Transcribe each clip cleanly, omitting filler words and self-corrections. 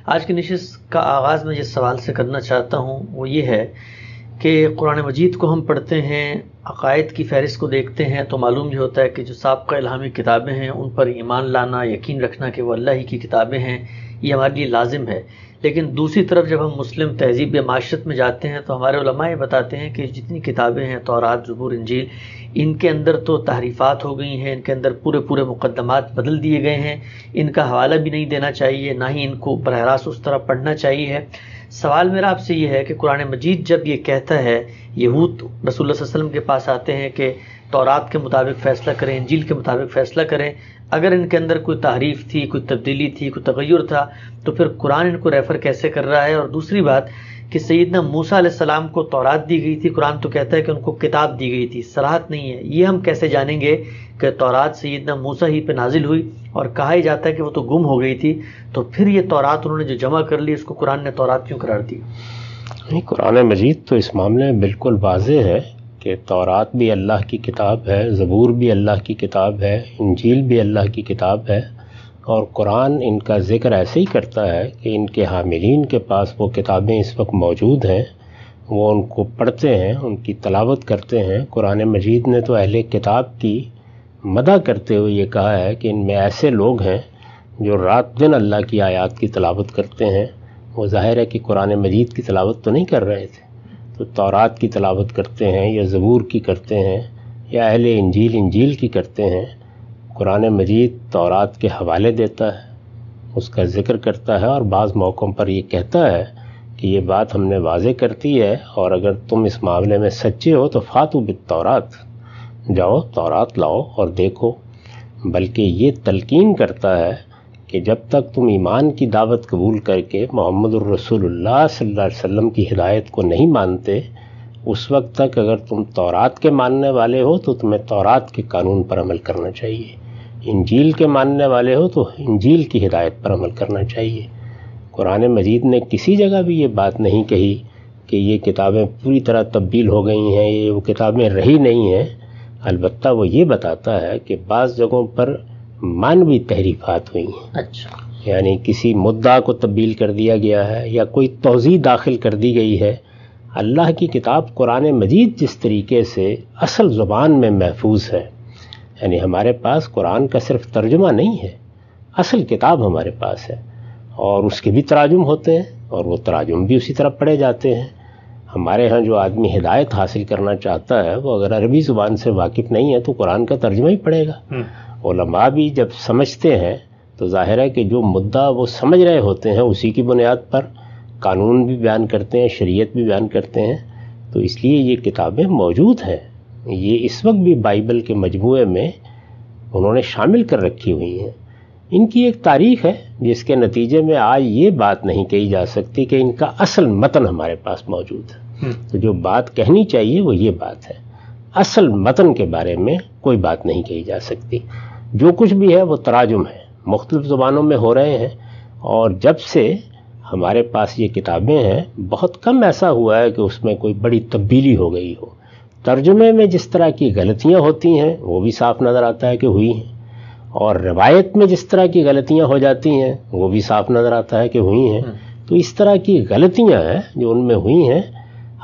آج کی نشست کا آغاز میں جس سوال سے کرنا چاہتا ہوں وہ یہ ہے کہ قرآن مجید کو ہم پڑھتے ہیں، عقائد کی فہرست کو دیکھتے ہیں تو معلوم یہ ہوتا ہے کہ جو سابقہ الہامی کتابیں ہیں ان پر ایمان لانا، یقین رکھنا کہ وہ اللہ ہی کی کتابیں ہیں، یہ ہمارے لیے لازم ہے۔ لیکن دوسری طرف جب ہم مسلم تہذیب یا معاشرت میں جاتے ہیں تو ہمارے علماء یہ بتاتے ہیں کہ جتنی کتابیں ہیں، تورات، زبور، انجیل، ان کے اندر تو تحریفات ہو گئی ہیں، ان کے اندر پورے مقدمات بدل دیے گئے ہیں، ان کا حوالہ بھی نہیں دینا چاہیے، نہ ہی ان کو براہ راست اس طرح پڑھنا چاہیے۔ سوال میرا آپ سے یہ ہے کہ قرآن مجید جب یہ کہتا ہے، یہود رسول اللہ صلی اللہ علیہ وسلم کے پاس آتے ہیں کہ تورات کے مطابق فیصلہ کریں، انجیل کے مطابق فیصلہ کریں، اگر ان کے اندر کوئی تحریف تھی، کوئی تبدیلی تھی، کوئی تغیر تھا تو پھر قرآن ان کو ریفر کیسے کر رہا ہے؟ اور دوسری بات کہ سیدنا موسیٰ علیہ السلام کو تورات دی گئی تھی، قرآن تو کہتا ہے کہ ان کو کتاب دی گئی تھی، صراحت نہیں ہے، یہ ہم کیسے جانیں گے کہ تورات سیدنا موسیٰ ہی پہ نازل ہوئی؟ اور کہا ہی جاتا ہے کہ وہ تو گم ہو گئی تھی، تو پھر یہ تورات انہوں نے جو جمع کر لی اس کو قرآن نے تورات کیوں قرار دی؟ قرآن مجید تو اس معاملے میں بالکل واضح ہے کہ تورات بھی اللہ کی کتاب ہے، زبور بھی اللہ کی کتاب ہے، انجیل بھی اللہ کی کتاب ہے، اور قرآن ان کا ذکر ایسے ہی کرتا ہے کہ ان کے حاملین کے پاس وہ کتابیں اس وقت موجود ہیں، وہ ان کو پڑھتے ہیں، ان کی تلاوت کرتے ہیں۔ قرآن مجید نے تو اہل کتاب کی مدح کرتے ہوئے یہ کہا ہے کہ ان میں ایسے لوگ ہیں جو رات دن اللہ کی آیات کی تلاوت کرتے ہیں۔ وہ ظاہر ہے کہ قرآن مجید کی تلاوت تو نہیں کر رہے تھے، تو تورات کی تلاوت کرتے ہیں یا زبور کی کرتے ہیں یا اہل انجیل کی کرتے ہیں۔ قرآن مجید تورات کے حوالے دیتا ہے، اس کا ذکر کرتا ہے، اور بعض موقعوں پر یہ کہتا ہے کہ یہ بات ہم نے واضح کرتی ہے، اور اگر تم اس معاملے میں سچے ہو تو فاتو بالتورات، جاؤ تورات لاؤ اور دیکھو۔ بلکہ یہ تلقین کرتا ہے کہ جب تک تم ایمان کی دعوت قبول کر کے محمد الرسول اللہ صلی اللہ علیہ وسلم کی ہدایت کو نہیں مانتے، اس وقت تک اگر تم تورات کے ماننے والے ہو تو تمہیں تورات کے قانون پر عمل کرنا چاہیے، انجیل کے ماننے والے ہو تو انجیل کی ہدایت پر عمل کرنا چاہیے۔ قرآن مجید نے کسی جگہ بھی یہ بات نہیں کہی کہ یہ کتابیں پوری طرح تبدیل ہو گئی ہیں، یہ وہ کتابیں رہی نہیں ہیں۔ البتہ وہ یہ بتاتا ہے کہ بعض جگہوں پر معنوی تحریفات ہوئی ہیں، یعنی کسی مدعا کو تبدیل کر دیا گیا ہے یا کوئی توضیح داخل کر دی گئی ہے۔ اللہ کی کتاب قرآن مجید جس طریقے سے اصل زبان میں محفوظ ہے، یعنی ہمارے پاس قرآن کا صرف ترجمہ نہیں ہے، اصل کتاب ہمارے پاس ہے، اور اس کے بھی تراجم ہوتے ہیں اور وہ تراجم بھی اسی طرح پڑھے جاتے ہیں۔ ہمارے ہاں جو آدمی ہدایت حاصل کرنا چاہتا ہے وہ اگر عربی زبان سے واقف نہیں ہے تو قرآن کا ترجمہ ہی پڑھے گا۔ علماء بھی جب سمجھتے ہیں تو ظاہر ہے کہ جو مدعا وہ سمجھ رہے ہوتے ہیں اسی کی بنیاد پر قانون بھی بیان کرتے ہیں، شریعت بھی بیان کرتے ہیں۔ تو اس لیے یہ کتابیں موجود ہیں، یہ اس وقت بھی بائبل کے مجموعے میں انہوں نے شامل کر رکھی ہوئی ہیں۔ ان کی ایک تاریخ ہے جس کے نتیجے میں آج یہ بات نہیں کہی جا سکتی کہ ان کا اصل متن ہمارے پاس موجود ہے۔ تو جو بات کہنی چاہیے وہ یہ بات ہے، اصل متن کے بارے میں کوئی بات نہیں کہی جا سکتی۔ جو کچھ بھی ہے وہ تراجم ہے، مختلف زبانوں میں ہو رہے ہیں، اور جب سے ہمارے پاس یہ کتابیں ہیں بہت کم ایسا ہوا ہے کہ اس میں کوئی بڑی تبدیلی ہو گئی ہو۔ ترجمے میں جس طرح کی غلطیاں ہوتی ہیں وہ بھی صاف نظر آتا ہے کہ ہوئی ہیں، اور روایت میں جس طرح کی غلطیاں ہو جاتی ہیں وہ بھی صاف نظر آتا ہے کہ ہوئی ہیں۔ تو اس طرح کی غلطیاں ہیں جو ان میں ہوئی ہیں۔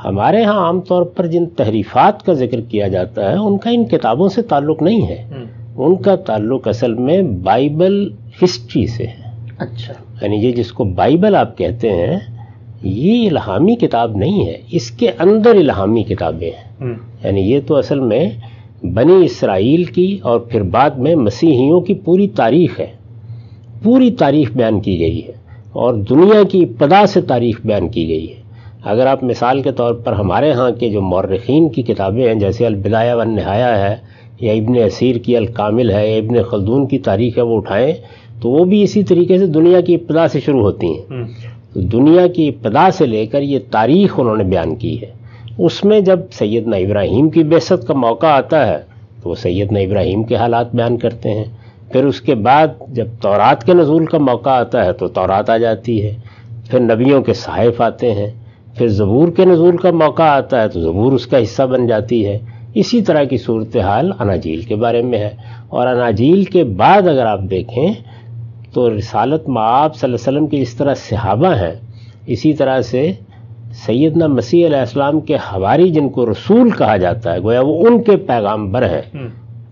ہمارے ہاں عام طور پر جن تحریفات کا ذکر کیا جاتا ہے ان کا ان کتابوں سے تعلق نہیں ہے، ان کا تعلق اصل میں بائبل ہسٹری سے ہے۔ یعنی یہ جس کو بائبل آپ کہتے ہیں یہ الہامی کتاب نہیں ہے، اس کے اندر الہامی کتابیں ہیں۔ یعنی یہ تو اصل میں بنی اسرائیل کی اور پھر بعد میں مسیحیوں کی پوری تاریخ ہے، پوری تاریخ بیان کی گئی ہے، اور دنیا کی ابتدا سے تاریخ بیان کی گئی ہے۔ اگر آپ مثال کے طور پر ہمارے ہاں کے جو مورخین کی کتابیں ہیں جیسے البدایہ والنہایہ ہے یا ابن اسیر کی الکامل ہے یا ابن خلدون کی تاریخ ہے وہ اٹھائیں تو وہ بھی اسی طریقے سے دنیا کی ابتدا سے شروع ہوتی ہیں۔ تو دنیا کی ابتدا سے لے کر یہ تاریخ انہوں نے بیان کی ہے۔ اس میں جب سیدنا ابراہیم کی بعثت کا موقع آتا ہے تو وہ سیدنا ابراہیم کے حالات بیان کرتے ہیں، پھر اس کے بعد جب تورات کے نزول کا موقع آتا ہے تو تورات آ جاتی ہے، پھر نبیوں کے صحائف آتے ہیں، پھر زبور کے نزول کا موقع آتا ہے تو زبور اس کا حصہ بن جاتی ہے۔ اسی طرح کی صورتحال اناجیل کے بارے میں ہے، اور اناجیل کے بعد اگر آپ دیکھیں تو رسالت مآب صلی اللہ علیہ وسلم کے جس طرح صحابہ ہیں، اسی طرح سے سیدنا مسیح علیہ السلام کے حواری جن کو رسول کہا جاتا ہے، گویا وہ ان کے پیغامبر ہیں،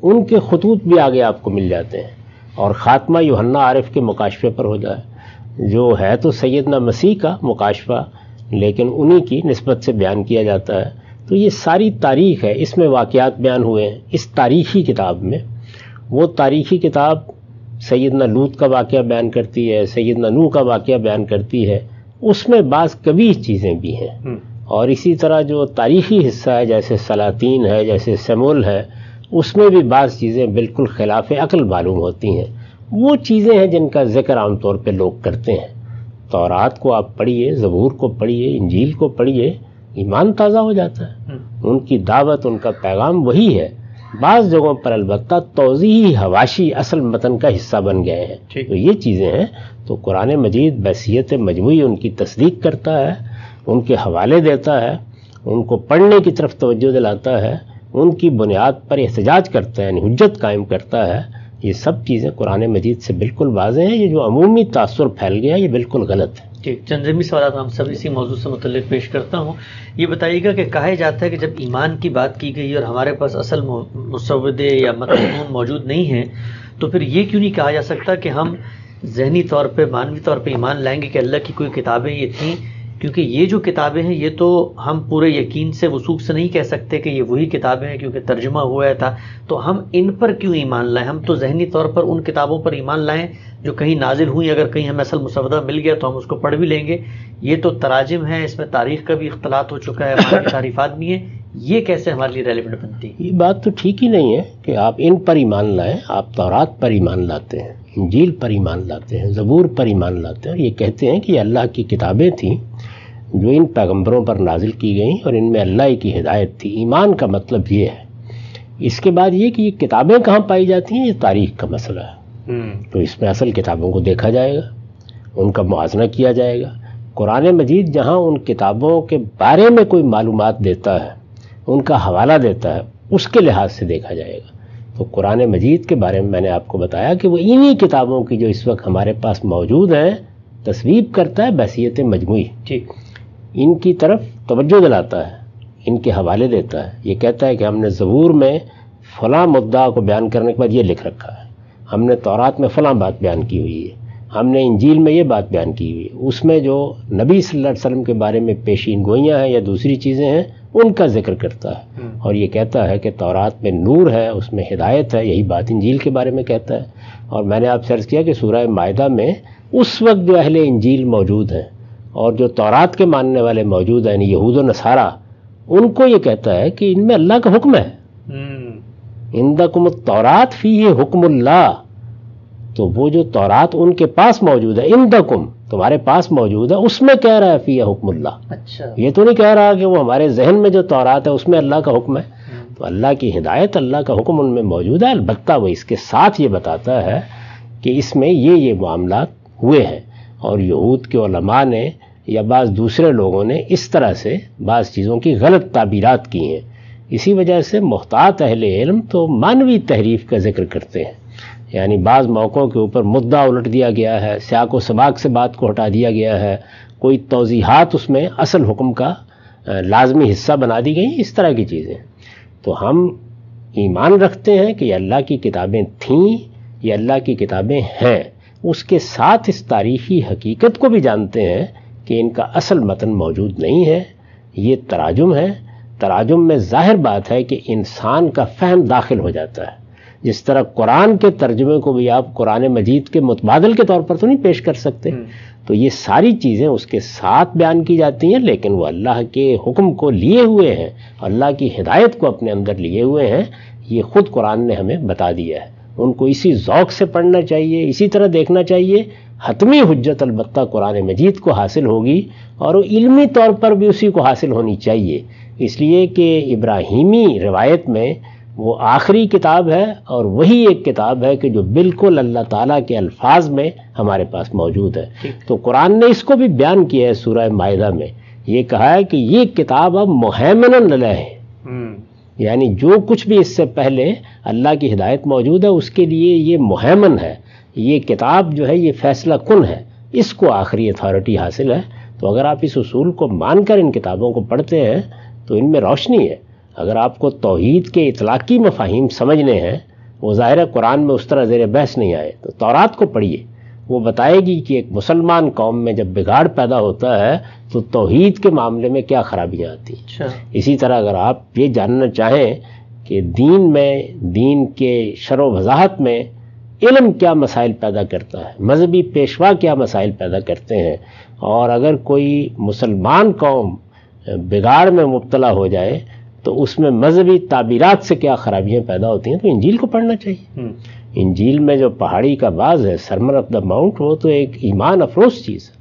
ان کے خطوط بھی آگے آپ کو مل جاتے ہیں، اور خاتمہ یوحنا عارف کے مکاشفے پر ہوتا ہے، جو ہے تو سیدنا مسیح کا مکاشفہ لیکن انہی کی نسبت سے بیان کیا جاتا ہے۔ تو یہ ساری تاریخ ہے، اس میں واقعات بیان ہوئے ہیں اس تاریخی کتاب میں۔ وہ تاریخی کتاب سیدنا لوط کا واقعہ بیان کرتی ہے، سیدنا نوح کا واقعہ بیان کرتی ہے، اس میں بعض کبھی چیزیں بھی ہیں، اور اسی طرح جو تاریخی حصہ ہے جیسے سلاطین ہے، جیسے سمول ہے، اس میں بھی بعض چیزیں بالکل خلاف عقل معلوم ہوتی ہیں۔ وہ چیزیں ہیں جن کا ذکر عام طور پہ لوگ کرتے ہیں۔ تورات کو آپ پڑھیے، زبور کو پڑھیے، انجیل کو پڑھیے، ایمان تازہ ہو جاتا ہے۔ ان کی دعوت، ان کا پیغام وہی ہے۔ بعض جگہوں پر البتہ توضیحی حواشی اصل متن کا حصہ بن گئے ہیں۔ تو یہ چیزیں ہیں۔ تو قرآن مجید بحیثیت مجموعی ان کی تصدیق کرتا ہے، ان کے حوالے دیتا ہے، ان کو پڑھنے کی طرف توجہ دلاتا ہے، ان کی بنیاد پر احتجاج کرتا ہے، یعنی حجت قائم کرتا ہے۔ یہ سب چیزیں قرآن مجید سے بالکل واضح ہیں۔ یہ جو عمومی تاثر پھیل گیا یہ بالکل غلط ہے۔ چند ضمنی سوالات ہم سب اسی موضوع سے متعلق پیش کرتا ہوں۔ یہ بتائیے گا کہ کہا جاتا ہے کہ جب ایمان کی بات کی گئی اور ہمارے پاس اصل مسودے یا متن موجود نہیں ہیں، تو پھر یہ کیوں نہیں کہا جا سکتا کہ ہم ذہنی طور پہ، معنوی طور پہ ایمان لائیں گے کہ اللہ کی کوئی کتابیں یہ تھیں؟ کیونکہ یہ جو کتابیں ہیں یہ تو ہم پورے یقین سے، وثوق سے نہیں کہہ سکتے کہ یہ وہی کتابیں ہیں کیونکہ ترجمہ ہوا تھا، تو ہم ان پر کیوں ایمان لائیں؟ ہم تو ذہنی طور پر ان کتابوں پر ایمان لائیں جو کہیں نازل ہوئی، اگر کہیں ہمیں اصل مسودہ مل گیا تو ہم اس کو پڑھ بھی لیں گے۔ یہ تو تراجم ہے، اس میں تاریخ کا بھی اختلاط ہو چکا ہے، ہماری تعریفات بھی ہیں، یہ کیسے ہمارے لیے ریلیونٹ بنتی ہے؟ یہ بات تو ٹھیک ہی نہیں ہے کہ آپ ان پر ایمان لائیں۔ آپ تورات پر ایمان لاتے ہیں، انجیل پر ایمان لاتے ہیں، زبور پر ایمان لاتے ہیں، اور یہ کہتے ہیں کہ یہ اللہ کی کتابیں تھیں جو ان پیغمبروں پر نازل کی گئیں اور ان میں اللہ کی ہدایت تھی۔ ایمان کا مطلب یہ ہے۔ اس کے بعد یہ کہ یہ کتابیں کہاں پائی جاتی ہیں، یہ تاریخ کا مسئلہ ہے۔ تو اس میں اصل کتابوں کو دیکھا جائے گا، ان کا موازنہ کیا جائے گا۔ قرآن مجید جہاں ان کتابوں کے بارے میں کوئی معلومات دیتا ہے، ان کا حوالہ دیتا ہے، اس کے لحاظ سے دیکھا جائے گا۔ تو قرآن مجید کے بارے میں نے آپ کو بتایا کہ وہ انہی کتابوں کی جو اس وقت ہمارے پاس موجود ہیں تصویب کرتا ہے بحیثیت مجموعی، ان کی طرف توجہ دلاتا ہے، ان کے حوالے دیتا ہے۔ یہ کہتا ہے کہ ہم نے زبور میں فلاں مدعا کو بیان کرنے کے بعد یہ لکھ رکھا ہے، ہم نے تورات میں فلاں بات بیان کی ہوئی ہے، ہم نے انجیل میں یہ بات بیان کی ہوئی ہے، اس میں جو نبی صلی اللہ علیہ وسلم کے بارے میں پیشین گوئیاں ہیں یا دوسری چیزیں ہیں ان کا ذکر کرتا ہے، اور یہ کہتا ہے کہ تورات میں نور ہے، اس میں ہدایت ہے، یہی بات انجیل کے بارے میں کہتا ہے۔ اور میں نے آپ سے عرض کیا کہ سورہ مائدہ میں اس وقت جو اہل انجیل موجود ہیں اور جو تورات کے ماننے والے موجود ہیں، یعنی یہود و نصارہ، ان کو یہ کہتا ہے کہ ان میں اللہ کا حکم ہے، عندکم التورات فیہ حکم اللہ۔ تو وہ جو تورات ان کے پاس موجود ہے، عندکم تمہارے پاس موجود ہے، اس میں کہہ رہا ہے فیہ حکم اللہ۔ اچھا، یہ تو نہیں کہہ رہا کہ وہ ہمارے ذہن میں جو تورات ہے اس میں اللہ کا حکم ہے۔ تو اللہ کی ہدایت، اللہ کا حکم ان میں موجود ہے، البتہ وہ اس کے ساتھ یہ بتاتا ہے کہ اس میں یہ معاملات ہوئے ہیں، اور یہود کے علماء نے یا بعض دوسرے لوگوں نے اس طرح سے بعض چیزوں کی غلط تعبیرات کی ہیں۔ اسی وجہ سے محتاط اہل علم تو مانوی تحریف کا ذکر کرتے ہیں، یعنی بعض موقعوں کے اوپر مدعا الٹ دیا گیا ہے، سیاق و سباق سے بات کو ہٹا دیا گیا ہے، کوئی توضیحات اس میں اصل حکم کا لازمی حصہ بنا دی گئی، اس طرح کی چیزیں۔ تو ہم ایمان رکھتے ہیں کہ یہ اللہ کی کتابیں تھیں، یہ اللہ کی کتابیں ہیں، اس کے ساتھ اس تاریخی حقیقت کو بھی جانتے ہیں کہ ان کا اصل متن موجود نہیں ہے، یہ تراجم ہے۔ تراجم میں ظاہر بات ہے کہ انسان کا فہم داخل ہو جاتا ہے۔ جس طرح قرآن کے ترجمے کو بھی آپ قرآن مجید کے متبادل کے طور پر تو نہیں پیش کر سکتے، تو یہ ساری چیزیں اس کے ساتھ بیان کی جاتی ہیں، لیکن وہ اللہ کے حکم کو لیے ہوئے ہیں، اللہ کی ہدایت کو اپنے اندر لیے ہوئے ہیں۔ یہ خود قرآن نے ہمیں بتا دیا ہے، ان کو اسی ذوق سے پڑھنا چاہیے، اسی طرح دیکھنا چاہیے۔ حتمی حجت البتہ قرآن مجید کو حاصل ہوگی، اور وہ علمی طور پر بھی اسی کو حاصل ہونی چاہیے، اس لیے کہ ابراہیمی روایت میں وہ آخری کتاب ہے، اور وہی ایک کتاب ہے کہ جو بالکل اللہ تعالیٰ کے الفاظ میں ہمارے پاس موجود ہے۔ تو قرآن نے اس کو بھی بیان کیا ہے سورہ مائدہ میں، یہ کہا ہے کہ یہ کتاب اب مہیمن علیہ ہے، یعنی جو کچھ بھی اس سے پہلے اللہ کی ہدایت موجود ہے اس کے لیے یہ مہیمن ہے، یہ کتاب جو ہے یہ فیصلہ کن ہے، اس کو آخری اتھارٹی حاصل ہے۔ تو اگر آپ اس اصول کو مان کر ان کتابوں کو پڑھتے ہیں تو ان میں روشنی ہے۔ اگر آپ کو توحید کے اطلاقی مفاہیم سمجھنے ہیں، وہ ظاہر قرآن میں اس طرح زیر بحث نہیں آئے، تو تورات کو پڑھیے، وہ بتائے گی کہ ایک مسلمان قوم میں جب بگاڑ پیدا ہوتا ہے تو توحید کے معاملے میں کیا خرابیاں آتی ہیں۔ اسی طرح اگر آپ یہ جاننا چاہیں کہ دین میں، دین کے شرح و وضاحت میں علم کیا مسائل پیدا کرتا ہے، مذہبی پیشوا کیا مسائل پیدا کرتے ہیں، اور اگر کوئی مسلمان قوم بگاڑ میں مبتلا ہو جائے تو اس میں مذہبی تعبیرات سے کیا خرابیاں پیدا ہوتی ہیں، تو انجیل کو پڑھنا چاہیے۔ انجیل میں جو پہاڑی کا باز ہے، سرمن آف دا ماؤنٹ، وہ تو ایک ایمان افروز چیز ہے،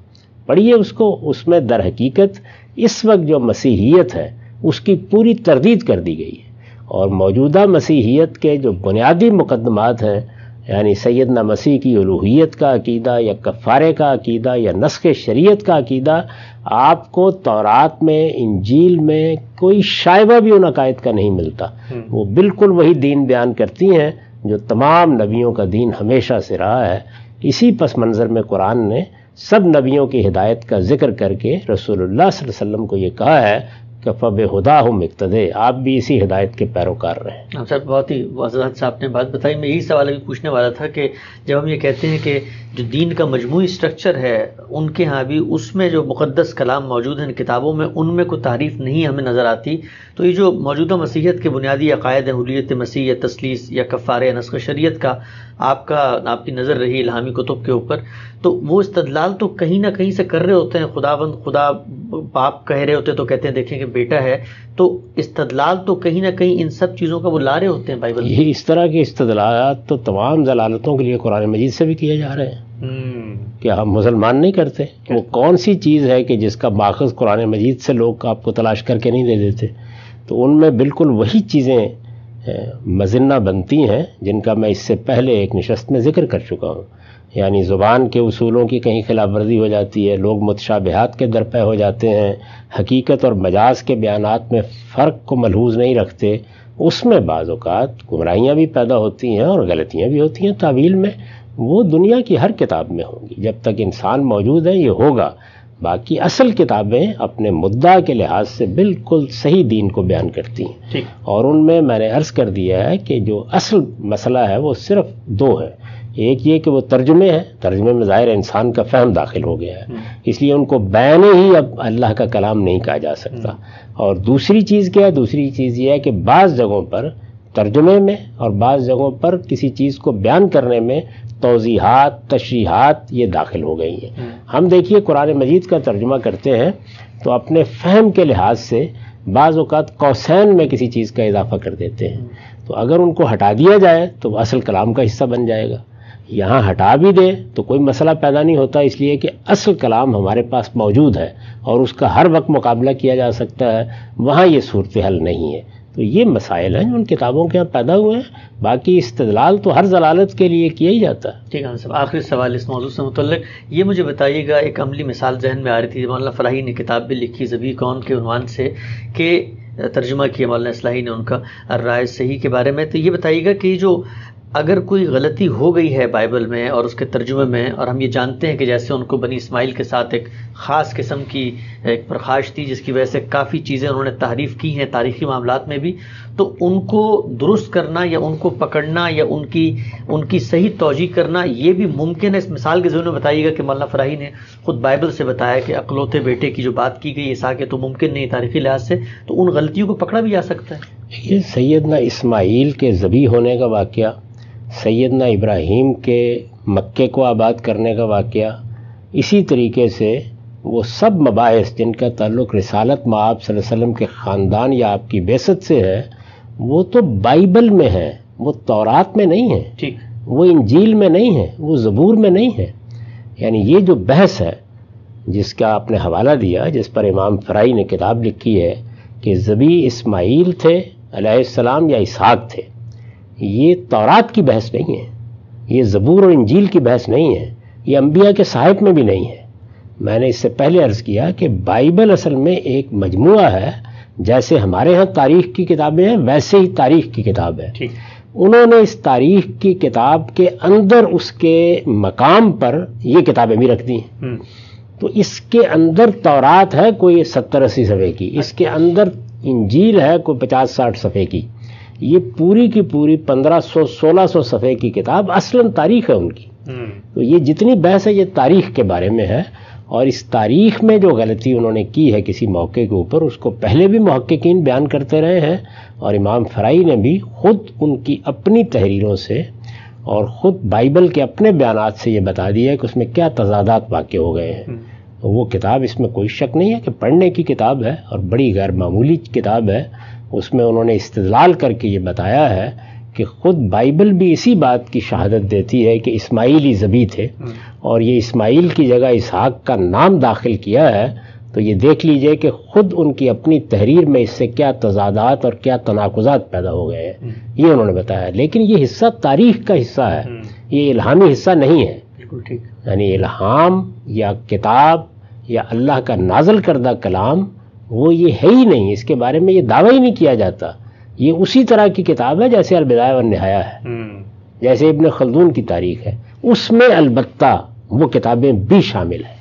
پڑھیے اس کو۔ اس میں در حقیقت اس وقت جو مسیحیت ہے اس کی پوری تردید کر دی گئی ہے، اور موجودہ مسیحیت کے جو بنیادی مقدمات ہیں، یعنی سیدنا مسیح کی الوہیت کا عقیدہ یا کفارے کا عقیدہ یا نسخ شریعت کا عقیدہ، آپ کو تورات میں، انجیل میں کوئی شائبہ بھی ان عقائد کا نہیں ملتا۔ وہ بالکل وہی دین بیان کرتی ہیں جو تمام نبیوں کا دین ہمیشہ سے رہا ہے۔ اسی پس منظر میں قرآن نے سب نبیوں کی ہدایت کا ذکر کر کے رسول اللہ صلی اللہ علیہ وسلم کو یہ کہا ہے کہ فَبِهُدَاهُمْ اقتدِي، آپ بھی اسی ہدایت کے پیروکار رہیں۔ سر بہت ہی وضاحت سے آپ نے بات بتائی۔ میں یہی سوال ابھی پوچھنے والا تھا کہ جب ہم یہ کہتے ہیں کہ جو دین کا مجموعی سٹرکچر ہے ان کے ہاں بھی اس میں جو مقدس کلام موجود ہیں کتابوں میں، ان میں کوئی تعریف نہیں ہمیں نظر آتی، تو یہ جو موجودہ مسیحیت کے بنیادی عقائد ہیں، حلیت مسیح یا تثلیث یا کفارہ یا نسخ شریعت کا آپ کی نظر رہی الہامی کتب کے اوپر، تو وہ استدلال تو کہیں نہ کہیں سے کر رہے ہوتے ہیں۔ خدا باپ کہہ رہے ہوتے تو کہتے ہیں دیکھیں کہ بیٹا ہے، تو استدلال تو کہیں نہ کہیں ان سب چیزوں کا وہ لا رہے ہوتے ہیں بائبل میں۔ یہ اس طرح کے استدلالات تو تمام ضلالتوں کے لیے قرآن مجید سے بھی کیے جا رہے ہیں کہ ہم مسلمان نہیں کرتے۔ وہ کون سی چیز ہے کہ جس کا ماخذ قرآن مجید سے لوگ آپ کو تلاش کر کے نہیں دے دیتے؟ تو ان میں بالکل وہی چیزیں مذنہ بنتی ہیں جن کا میں اس سے پہلے ایک نشست میں ذکر کر چکا ہوں، یعنی زبان کے اصولوں کی کہیں خلاف ورزی ہو جاتی ہے، لوگ متشابہات کے درپے ہو جاتے ہیں، حقیقت اور مجاز کے بیانات میں فرق کو ملحوظ نہیں رکھتے، اس میں بعض اوقات گمراہیاں بھی پیدا ہوتی ہیں اور غلطیاں بھی ہوتی ہیں تعویل میں۔ وہ دنیا کی ہر کتاب میں ہوں گی، جب تک انسان موجود ہے یہ ہوگا۔ باقی اصل کتابیں اپنے مدعا کے لحاظ سے بالکل صحیح دین کو بیان کرتی ہیں، اور ان میں میں نے عرض کر دیا ہے کہ جو اصل مسئلہ ہے وہ صرف دو ہے۔ ایک یہ کہ وہ ترجمے ہیں، ترجمے میں ظاہر انسان کا فہم داخل ہو گیا ہے، اس لیے ان کو بیان ہی اب اللہ کا کلام نہیں کہا جا سکتا۔ اور دوسری چیز کیا ہے؟ دوسری چیز یہ ہے کہ بعض جگہوں پر ترجمے میں اور بعض جگہوں پر کسی چیز کو بیان کرنے میں توضیحات، تشریحات یہ داخل ہو گئی ہیں۔ ہم دیکھیے قرآن مجید کا ترجمہ کرتے ہیں تو اپنے فہم کے لحاظ سے بعض اوقات قوسین میں کسی چیز کا اضافہ کر دیتے ہیں، تو اگر ان کو ہٹا دیا جائے تو وہ اصل کلام کا حصہ بن جائے گا۔ یہاں ہٹا بھی دے تو کوئی مسئلہ پیدا نہیں ہوتا، اس لیے کہ اصل کلام ہمارے پاس موجود ہے اور اس کا ہر وقت مقابلہ کیا جا سکتا ہے، وہاں یہ صورتحال نہیں ہے۔ تو یہ مسائل ہیں جو ان کتابوں کے یہاں پیدا ہوئے ہیں، باقی استدلال تو ہر ضلالت کے لیے کیا ہی جاتا ہے۔ ٹھیک ہے صاحب، آخری سوال اس موضوع سے متعلق یہ مجھے بتائیے گا، ایک عملی مثال ذہن میں آ رہی تھی، مولانا فلاحی نے کتاب بھی لکھی ذبیح کون کے عنوان سے، کہ ترجمہ کیا مولانا اصلاحی نے ان کا الرائے صحیح کے بارے میں، تو یہ بتائیے گا کہ جو اگر کوئی غلطی ہو گئی ہے بائبل میں اور اس کے ترجمے میں، اور ہم یہ جانتے ہیں کہ جیسے ان کو بنی اسماعیل کے ساتھ ایک خاص قسم کی ایک پرخاش تھی جس کی وجہ سے کافی چیزیں انہوں نے تحریف کی ہیں تاریخی معاملات میں بھی، تو ان کو درست کرنا یا ان کو پکڑنا یا ان کی صحیح توجیہ کرنا یہ بھی ممکن ہے؟ اس مثال کے ذریعے میں بتائیے گا کہ مولانا فراہی نے خود بائبل سے بتایا کہ اکلوتے بیٹے کی جو بات کی گئی عیسیٰ کے، تو ممکن نہیں تاریخی لحاظ سے، تو ان غلطیوں کو پکڑا بھی جا سکتا ہے؟ یہ سیدنا اسماعیل کے ذبیح ہونے کا واقعہ، سیدنا ابراہیم کے مکے کو آباد کرنے کا واقعہ، اسی طریقے سے وہ سب مباحث جن کا تعلق رسالت مآب صلی اللہ علیہ وسلم کے خاندان یا آپ کی بعثت سے ہے، وہ تو بائبل میں ہے، وہ تورات میں نہیں ہے، ٹھیک، وہ انجیل میں نہیں ہے، وہ زبور میں نہیں ہے۔ یعنی یہ جو بحث ہے جس کا آپ نے حوالہ دیا، جس پر امام فرائی نے کتاب لکھی ہے کہ ذبیح اسماعیل تھے علیہ السلام یا اسحاق تھے، یہ تورات کی بحث نہیں ہے، یہ زبور اور انجیل کی بحث نہیں ہے، یہ انبیاء کے صحائف میں بھی نہیں ہے۔ میں نے اس سے پہلے عرض کیا کہ بائبل اصل میں ایک مجموعہ ہے، جیسے ہمارے ہاں تاریخ کی کتابیں ہیں ویسے ہی تاریخ کی کتاب ہے۔ انہوں نے اس تاریخ کی کتاب کے اندر اس کے مقام پر یہ کتابیں بھی رکھ دی ہیں. تو اس کے اندر تورات ہے کوئی 70-80 صفحے کی، اس کے اندر انجیل ہے کوئی 50-60 صفحے کی. یہ پوری کی پوری 1500-1600 صفحے کی کتاب اصلاً تاریخ ہے ان کی. تو یہ جتنی بحث ہے یہ تاریخ کے بارے میں ہے، اور اس تاریخ میں جو غلطی انہوں نے کی ہے کسی موقع کے اوپر، اس کو پہلے بھی محققین بیان کرتے رہے ہیں، اور امام فرائی نے بھی خود ان کی اپنی تحریروں سے اور خود بائبل کے اپنے بیانات سے یہ بتا دیا ہے کہ اس میں کیا تضادات واقع ہو گئے ہیں. وہ کتاب، اس میں کوئی شک نہیں ہے کہ پڑھنے کی کتاب ہے اور بڑی غیر معمولی کتاب ہے. اس میں انہوں نے استدلال کر کے یہ بتایا ہے کہ خود بائبل بھی اسی بات کی شہادت دیتی ہے کہ اسماعیل ہی ذبح تھے، اور یہ اسماعیل کی جگہ اسحاق کا نام داخل کیا ہے. تو یہ دیکھ لیجئے کہ خود ان کی اپنی تحریر میں اس سے کیا تضادات اور کیا تناقضات پیدا ہو گئے ہیں، یہ انہوں نے بتایا. لیکن یہ حصہ تاریخ کا حصہ ہے، یہ الہامی حصہ نہیں ہے. یعنی الہام یا کتاب یا اللہ کا نازل کردہ کلام وہ یہ ہے ہی نہیں، اس کے بارے میں یہ دعویٰ ہی نہیں کیا جاتا. یہ اسی طرح کی کتاب ہے جیسے البدایہ والنہایہ ہے، جیسے ابن خلدون کی تاریخ ہے، اس میں البتہ وہ کتابیں بھی شامل ہیں.